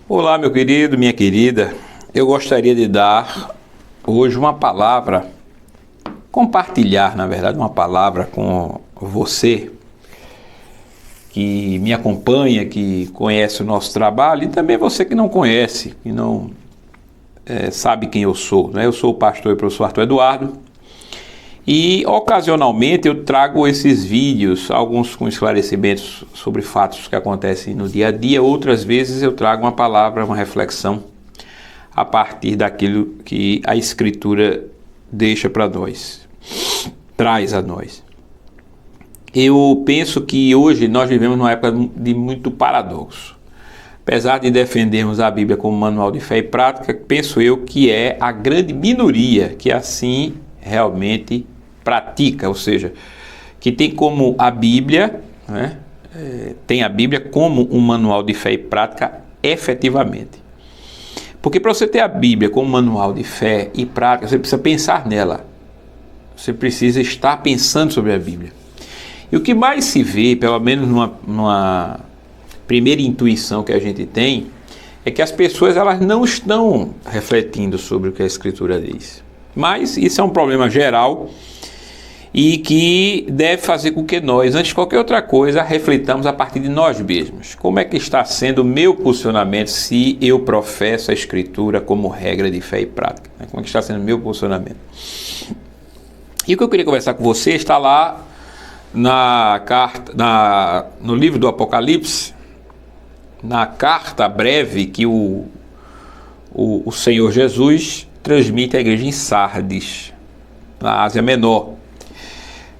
Olá, meu querido, minha querida. Eu gostaria de dar hoje uma palavra, compartilhar, na verdade, uma palavra com você que me acompanha, que conhece o nosso trabalho, e também você que não conhece, que não sabe quem eu sou, né? Eu sou o pastor e professor Arthur Eduardo, e ocasionalmente eu trago esses vídeos, alguns com esclarecimentos sobre fatos que acontecem no dia a dia, outras vezes eu trago uma palavra, uma reflexão a partir daquilo que a Escritura deixa para nós, traz a nós. Eu penso que hoje nós vivemos numa época de muito paradoxo. Apesar de defendermos a Bíblia como manual de fé e prática, penso eu que é a grande minoria que assim realmente pratica, ou seja, que tem como a Bíblia, né, tem a Bíblia como um manual de fé e prática efetivamente. Porque para você ter a Bíblia como manual de fé e prática, você precisa pensar nela. Você precisa estar pensando sobre a Bíblia. E o que mais se vê, pelo menos numa primeira intuição que a gente tem, é que as pessoas elas não estão refletindo sobre o que a Escritura diz. Mas isso é um problema geral e que deve fazer com que nós, antes de qualquer outra coisa, refletamos a partir de nós mesmos. Como é que está sendo o meu posicionamento se eu professo a Escritura como regra de fé e prática? Como é que está sendo o meu posicionamento? E o que eu queria conversar com você está lá no livro do Apocalipse, na carta breve que o Senhor Jesus transmite à igreja em Sardes, na Ásia Menor.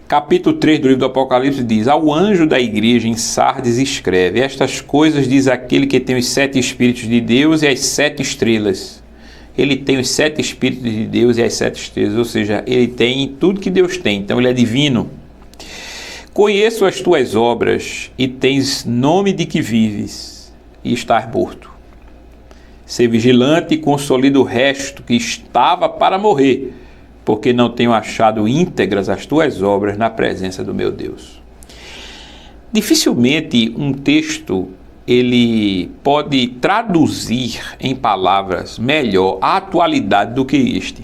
Capítulo 3 do livro do Apocalipse diz: ao anjo da igreja em Sardes escreve: estas coisas diz aquele que tem os 7 Espíritos de Deus e as 7 estrelas. Ele tem os 7 Espíritos de Deus e as 7 estrelas, ou seja, ele tem tudo que Deus tem, então ele é divino. Conheço as tuas obras e tens nome de que vives e estás morto. Ser vigilante e consolida o resto que estava para morrer, porque não tenho achado íntegras as tuas obras na presença do meu Deus. Dificilmente um texto ele pode traduzir em palavras melhor a atualidade do que este.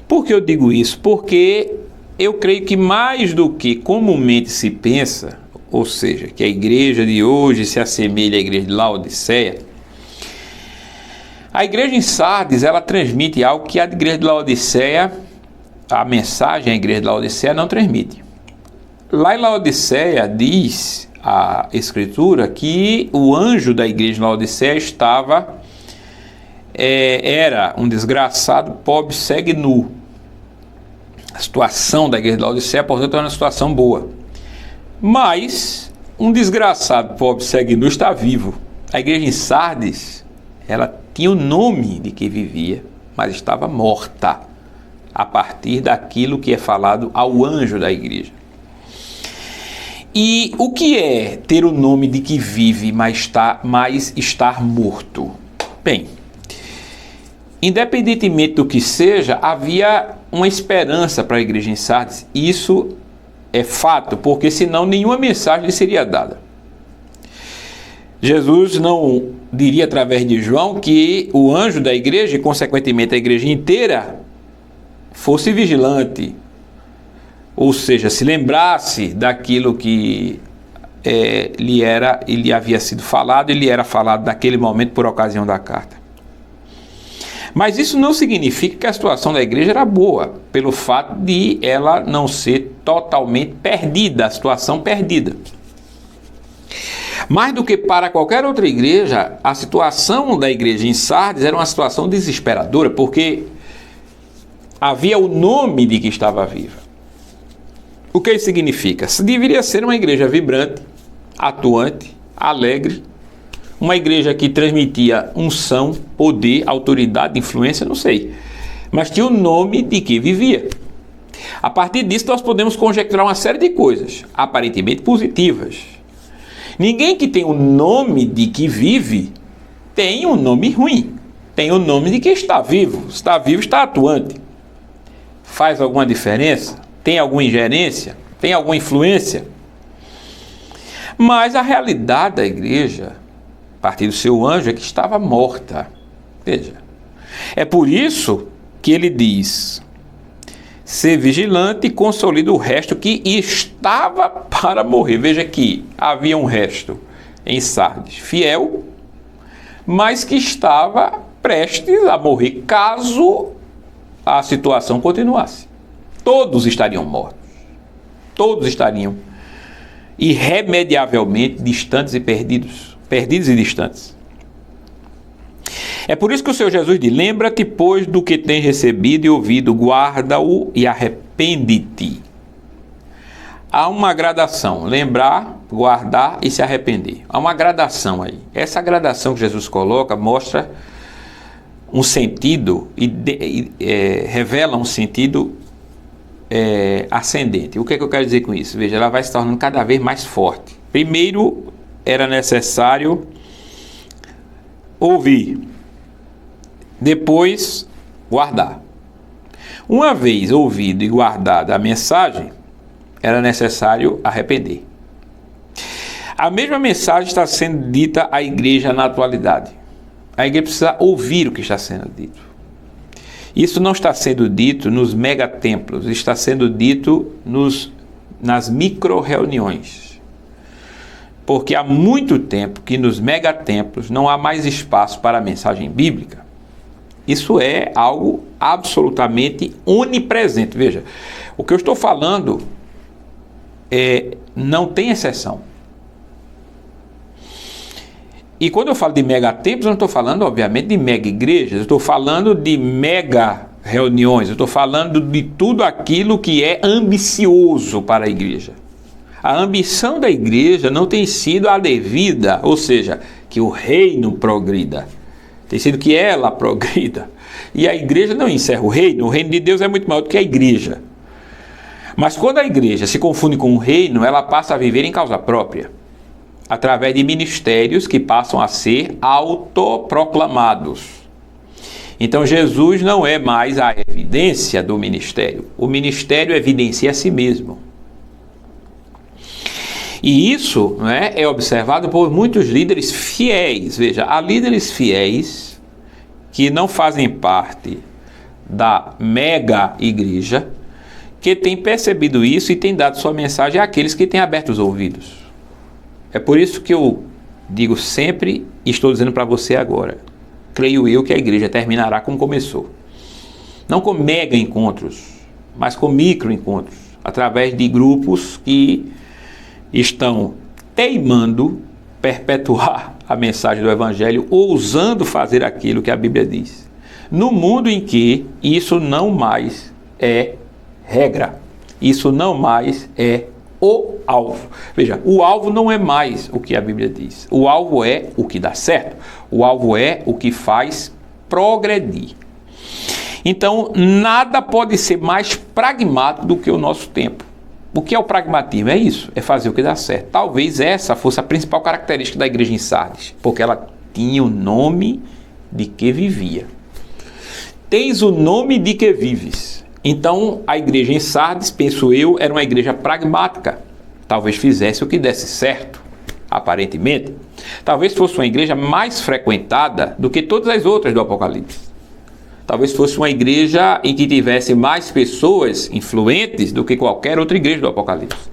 Por que eu digo isso? Porque eu creio que mais do que comumente se pensa, ou seja, que a igreja de hoje se assemelha à igreja de Laodiceia, a igreja em Sardes, ela transmite algo que a igreja de Laodiceia, a mensagem à igreja de Laodiceia não transmite. Lá em Laodiceia diz a Escritura que o anjo da igreja de Laodiceia era um desgraçado, pobre, cego e nu. A situação da igreja de Laodiceia, portanto, é uma situação boa. Mas um desgraçado, pobre, cego e nu está vivo. A igreja em Sardes, ela tinha o nome de que vivia, mas estava morta, a partir daquilo que é falado ao anjo da igreja. E o que é ter o nome de que vive, mas estar morto? Bem, independentemente do que seja, havia uma esperança para a igreja em Sardes. Isso é fato, porque senão nenhuma mensagem seria dada. Jesus não diria através de João que o anjo da igreja, e consequentemente a igreja inteira, fosse vigilante, ou seja, se lembrasse daquilo que lhe havia sido falado, e lhe era falado naquele momento por ocasião da carta. Mas isso não significa que a situação da igreja era boa, pelo fato de ela não ser totalmente perdida, a situação perdida. Mais do que para qualquer outra igreja, a situação da igreja em Sardes era uma situação desesperadora, porque havia o nome de que estava viva. O que isso significa? Deveria ser uma igreja vibrante, atuante, alegre, uma igreja que transmitia unção, poder, autoridade, influência, não sei, mas tinha o nome de que vivia. A partir disso nós podemos conjecturar uma série de coisas, aparentemente positivas. Ninguém que tem o nome de que vive tem um nome ruim, tem o nome de que está vivo, está atuante. Faz alguma diferença? Tem alguma ingerência? Tem alguma influência? Mas a realidade da igreja, partir do seu anjo, é que estava morta. Veja, é por isso que ele diz: ser vigilante e consolida o resto que estava para morrer. Veja que havia um resto em Sardes fiel, mas que estava prestes a morrer caso a situação continuasse. Todos estariam mortos. Todos estariam irremediavelmente distantes e perdidos e distantes. É por isso que o Senhor Jesus diz: lembra-te, pois, do que tens recebido e ouvido, guarda-o e arrepende-te. Há uma gradação: lembrar, guardar e se arrepender. Há uma gradação aí. Essa gradação que Jesus coloca mostra um sentido e revela um sentido ascendente. O que é que eu quero dizer com isso? Veja, ela vai se tornando cada vez mais forte. Primeiro, era necessário ouvir. Depois, guardar. Uma vez ouvido e guardada a mensagem, era necessário arrepender. A mesma mensagem está sendo dita à igreja na atualidade. A igreja precisa ouvir o que está sendo dito. Isso não está sendo dito nos megatemplos, está sendo dito nas micro-reuniões. Porque há muito tempo que nos megatemplos não há mais espaço para a mensagem bíblica. Isso é algo absolutamente onipresente. Veja, o que eu estou falando não tem exceção. E quando eu falo de megatemplos, eu não estou falando, obviamente, de mega igrejas, eu estou falando de mega reuniões, eu estou falando de tudo aquilo que é ambicioso para a igreja. A ambição da igreja não tem sido a devida, ou seja, que o reino progrida. Tem sido que ela progrida. E a igreja não encerra o reino de Deus é muito maior do que a igreja. Mas quando a igreja se confunde com o reino, ela passa a viver em causa própria, através de ministérios que passam a ser autoproclamados. Então Jesus não é mais a evidência do ministério. O ministério evidencia a si mesmo. E isso, né, é observado por muitos líderes fiéis. Veja, há líderes fiéis que não fazem parte da mega igreja, que têm percebido isso e têm dado sua mensagem àqueles que têm aberto os ouvidos. É por isso que eu digo sempre e estou dizendo para você agora: creio eu que a igreja terminará como começou. Não com mega encontros, mas com micro encontros, através de grupos que estão teimando perpetuar a mensagem do Evangelho, ousando fazer aquilo que a Bíblia diz, no mundo em que isso não mais é regra, isso não mais é o alvo. Veja, o alvo não é mais o que a Bíblia diz, o alvo é o que dá certo, o alvo é o que faz progredir. Então, nada pode ser mais pragmático do que o nosso tempo. O que é o pragmatismo? É isso, é fazer o que dá certo. Talvez essa fosse a principal característica da igreja em Sardes, porque ela tinha o nome de que vivia. Tens o nome de que vives. Então, a igreja em Sardes, penso eu, era uma igreja pragmática. Talvez fizesse o que desse certo, aparentemente. Talvez fosse uma igreja mais frequentada do que todas as outras do Apocalipse. Talvez fosse uma igreja em que tivesse mais pessoas influentes do que qualquer outra igreja do Apocalipse.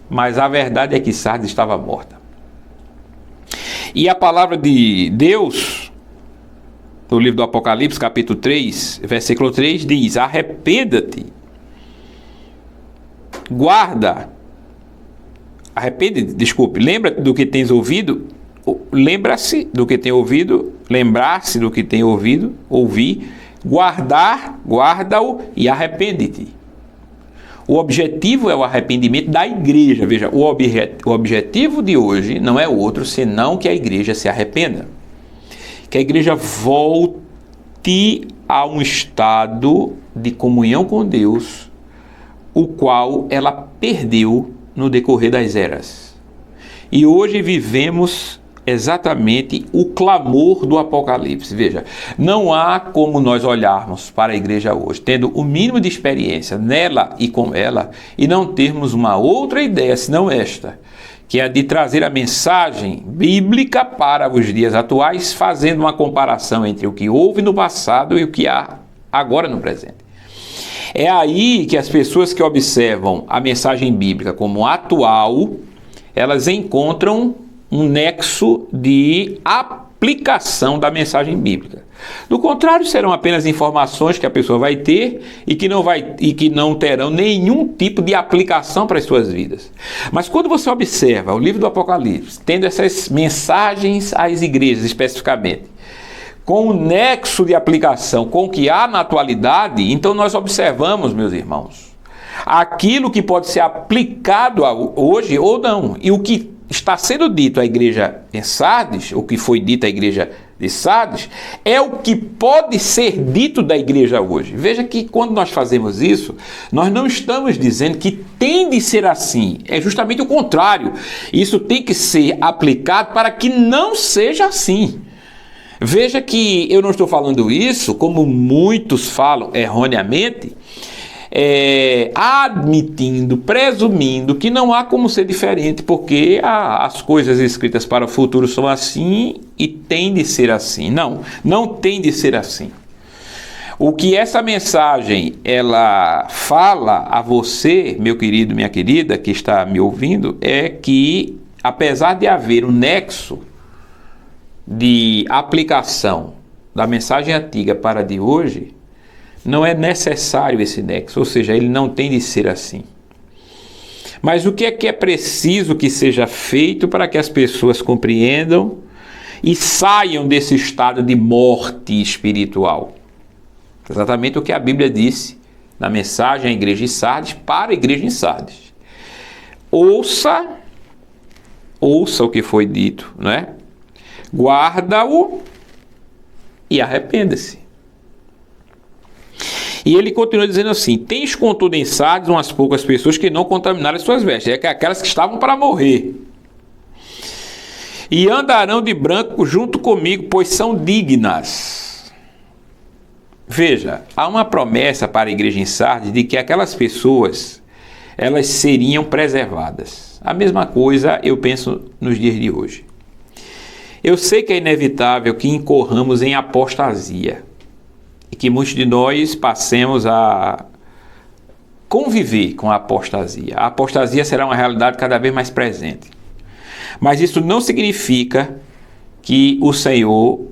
Mas a verdade é que Sardes estava morta. E a palavra de Deus, no livro do Apocalipse, capítulo 3, versículo 3, diz: arrependa-te, guarda, arrepende-te, desculpe, lembra-te do que tens ouvido, lembra-se do que tem ouvido, lembrar-se do que tem ouvido, ouvir, guardar, guarda-o e arrepende-te. O objetivo é o arrependimento da igreja. Veja, o objetivo de hoje não é outro senão que a igreja se arrependa. Que a igreja volte a um estado de comunhão com Deus, o qual ela perdeu no decorrer das eras. E hoje vivemos exatamente o clamor do Apocalipse. Veja, não há como nós olharmos para a igreja hoje, tendo o mínimo de experiência nela e com ela, e não termos uma outra ideia, senão esta, que é a de trazer a mensagem bíblica para os dias atuais, fazendo uma comparação entre o que houve no passado e o que há agora no presente. É aí que as pessoas que observam a mensagem bíblica como atual, elas encontram um nexo de aplicação da mensagem bíblica. Do contrário, serão apenas informações que a pessoa vai ter e que não terão nenhum tipo de aplicação para as suas vidas. Mas quando você observa o livro do Apocalipse, tendo essas mensagens às igrejas especificamente, com o nexo de aplicação com o que há na atualidade, então nós observamos, meus irmãos, aquilo que pode ser aplicado hoje ou não. E o que está sendo dito à igreja em Sardes, o que foi dito à igreja de Sardes, é o que pode ser dito da igreja hoje. Veja que quando nós fazemos isso, nós não estamos dizendo que tem de ser assim. É justamente o contrário. Isso tem que ser aplicado para que não seja assim. Veja que eu não estou falando isso, como muitos falam erroneamente, admitindo, presumindo que não há como ser diferente, porque as coisas escritas para o futuro são assim e tem de ser assim. Não, não tem de ser assim. O que essa mensagem ela fala a você, meu querido, minha querida, que está me ouvindo, é que apesar de haver um nexo de aplicação da mensagem antiga para a de hoje, não é necessário esse nexo, ou seja, ele não tem de ser assim. Mas o que é preciso que seja feito para que as pessoas compreendam e saiam desse estado de morte espiritual? Exatamente o que a Bíblia disse na mensagem à igreja de Sardes, para a igreja em Sardes. Ouça o que foi dito, não é? Guarda-o e arrependa-se. E ele continua dizendo assim: tens contudo em Sardes umas poucas pessoas que não contaminaram as suas vestes, aquelas que estavam para morrer, e andarão de branco junto comigo, pois são dignas. Veja, há uma promessa para a igreja em Sardes de que aquelas pessoas, elas seriam preservadas. A mesma coisa eu penso nos dias de hoje. Eu sei que é inevitável que incorramos em apostasia e que muitos de nós passemos a conviver com a apostasia. A apostasia será uma realidade cada vez mais presente. Mas isso não significa que o Senhor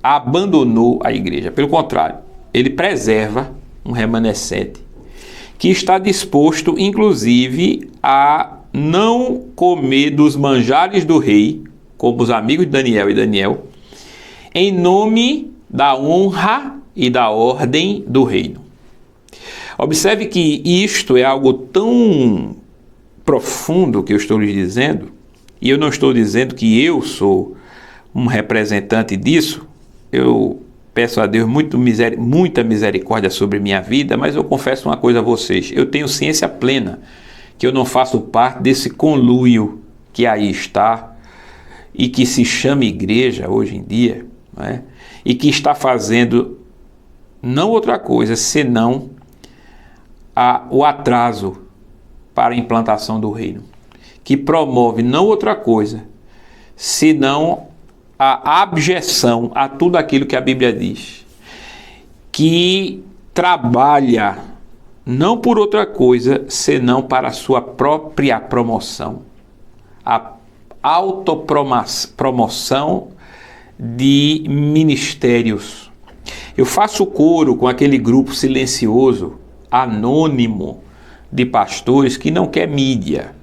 abandonou a igreja. Pelo contrário, ele preserva um remanescente que está disposto, inclusive, a não comer dos manjares do rei, como os amigos de Daniel e Daniel, em nome da honra e da ordem do reino. Observe que isto é algo tão profundo que eu estou lhes dizendo, e eu não estou dizendo que eu sou um representante disso. Eu peço a Deus muita misericórdia sobre minha vida, mas eu confesso uma coisa a vocês: eu tenho ciência plena que eu não faço parte desse conluio que aí está e que se chama igreja hoje em dia, não é? E que está fazendo não outra coisa senão o atraso para a implantação do reino, que promove não outra coisa senão a abjeção a tudo aquilo que a Bíblia diz, que trabalha não por outra coisa senão para a sua própria promoção, a autopromoção de ministérios. Eu faço coro com aquele grupo silencioso, anônimo, de pastores que não quer mídia,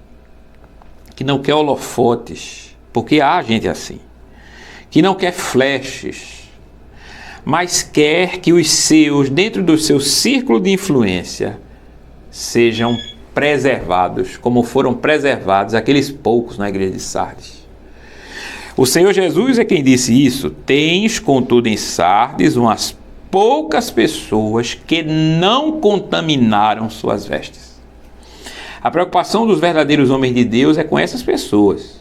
que não quer holofotes, porque há gente assim, que não quer flashes, mas quer que os seus, dentro do seu círculo de influência, sejam preservados, como foram preservados aqueles poucos na igreja de Sardes. O Senhor Jesus é quem disse isso: tens contudo em Sardes umas poucas pessoas que não contaminaram suas vestes. A preocupação dos verdadeiros homens de Deus é com essas pessoas,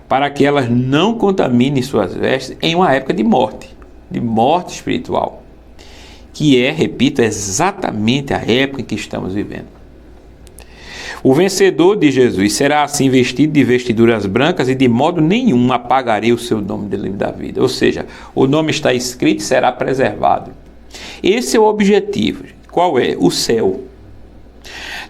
para que elas não contaminem suas vestes em uma época de morte espiritual, que é, repito, exatamente a época em que estamos vivendo. O vencedor de Jesus será assim vestido de vestiduras brancas e de modo nenhum apagarei o seu nome do livro da vida. Ou seja, o nome está escrito e será preservado. Esse é o objetivo. Qual é? O céu.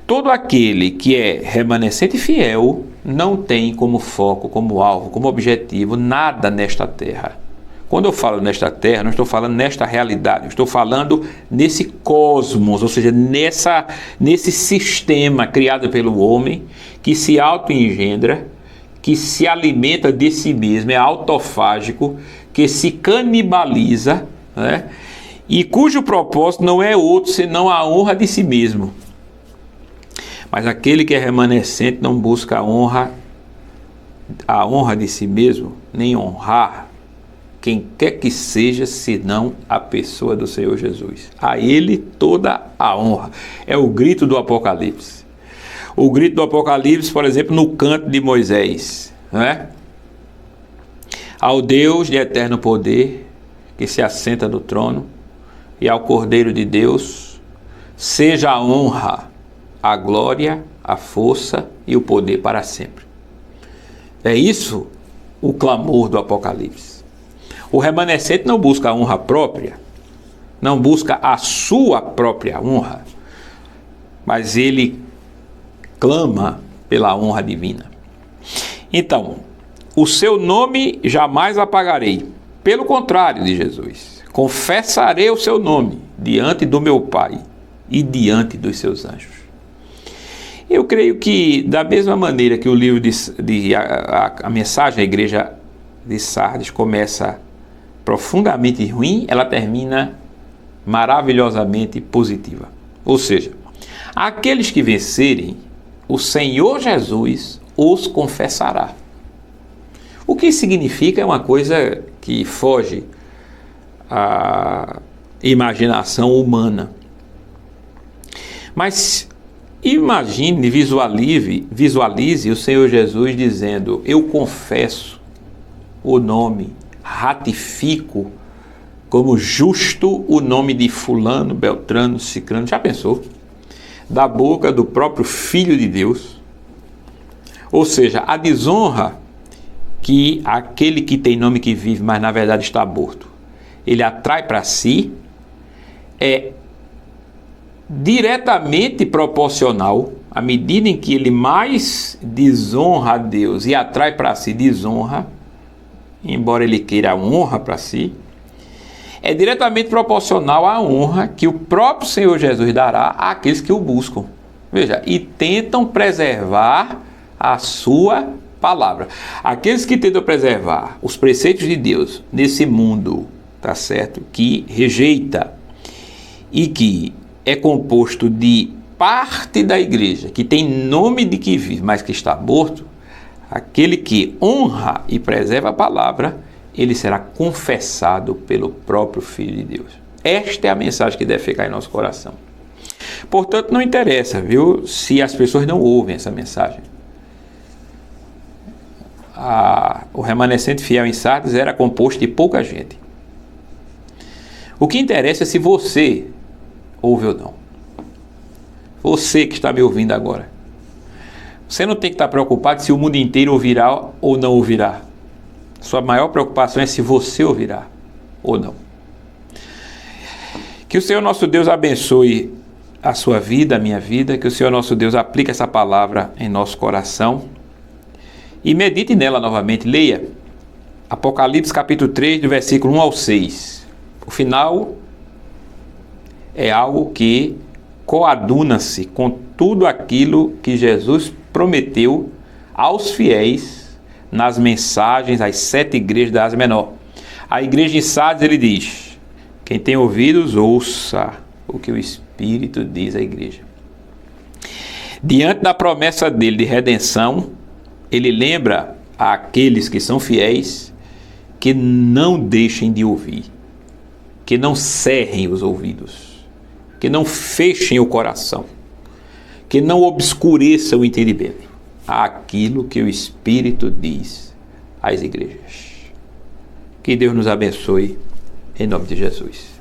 Todo aquele que é remanescente e fiel não tem como foco, como alvo, como objetivo nada nesta terra. Quando eu falo nesta terra, não estou falando nesta realidade, eu estou falando nesse cosmos, ou seja, nesse sistema criado pelo homem que se auto-engendra, que se alimenta de si mesmo, é autofágico, que se canibaliza, né? E cujo propósito não é outro senão a honra de si mesmo. Mas aquele que é remanescente não busca a honra de si mesmo, nem honrar quem quer que seja, senão a pessoa do Senhor Jesus. A Ele toda a honra. É o grito do Apocalipse. O grito do Apocalipse, por exemplo, no canto de Moisés, né? Ao Deus de eterno poder, que se assenta no trono, e ao Cordeiro de Deus, seja a honra, a glória, a força e o poder para sempre. É isso o clamor do Apocalipse. O remanescente não busca a honra própria, não busca a sua própria honra, mas ele clama pela honra divina. Então, o seu nome jamais apagarei. Pelo contrário de Jesus, confessarei o seu nome diante do meu Pai e diante dos seus anjos. Eu creio que, da mesma maneira que o livro a mensagem à igreja de Sardes começa profundamente ruim, ela termina maravilhosamente positiva. Ou seja, aqueles que vencerem, o Senhor Jesus os confessará. O que significa é uma coisa que foge à imaginação humana. Mas imagine, visualize o Senhor Jesus dizendo: eu confesso o nome, ratifico como justo o nome de fulano, beltrano, cicrano. Já pensou? Da boca do próprio Filho de Deus. Ou seja, a desonra que aquele que tem nome que vive, mas na verdade está morto, ele atrai para si, é diretamente proporcional à medida em que ele mais desonra a Deus e atrai para si desonra, embora ele queira a honra para si, é diretamente proporcional à honra que o próprio Senhor Jesus dará àqueles que o buscam. Veja, e tentam preservar a sua palavra. Aqueles que tentam preservar os preceitos de Deus nesse mundo, tá certo? Que rejeita e que é composto de parte da igreja que tem nome de que vive, mas que está morto. Aquele que honra e preserva a palavra, ele será confessado pelo próprio Filho de Deus. Esta é a mensagem que deve ficar em nosso coração. Portanto, não interessa, viu, se as pessoas não ouvem essa mensagem. O remanescente fiel em Sardes era composto de pouca gente. O que interessa é se você ouve ou não. Você que está me ouvindo agora. Você não tem que estar preocupado se o mundo inteiro ouvirá ou não ouvirá. Sua maior preocupação é se você ouvirá ou não. Que o Senhor nosso Deus abençoe a sua vida, a minha vida. Que o Senhor nosso Deus aplique essa palavra em nosso coração. E medite nela novamente. Leia Apocalipse capítulo 3, do versículo 1 ao 6. O final é algo que coaduna-se com tudo aquilo que Jesus prometeu aos fiéis nas mensagens às 7 igrejas da Ásia Menor. A igreja de Sardes, ele diz: quem tem ouvidos, ouça o que o Espírito diz à igreja. Diante da promessa dele de redenção, ele lembra àqueles que são fiéis que não deixem de ouvir, que não cerrem os ouvidos, que não fechem o coração, que não obscureçam o entendimento àquilo que o Espírito diz às igrejas. Que Deus nos abençoe, em nome de Jesus.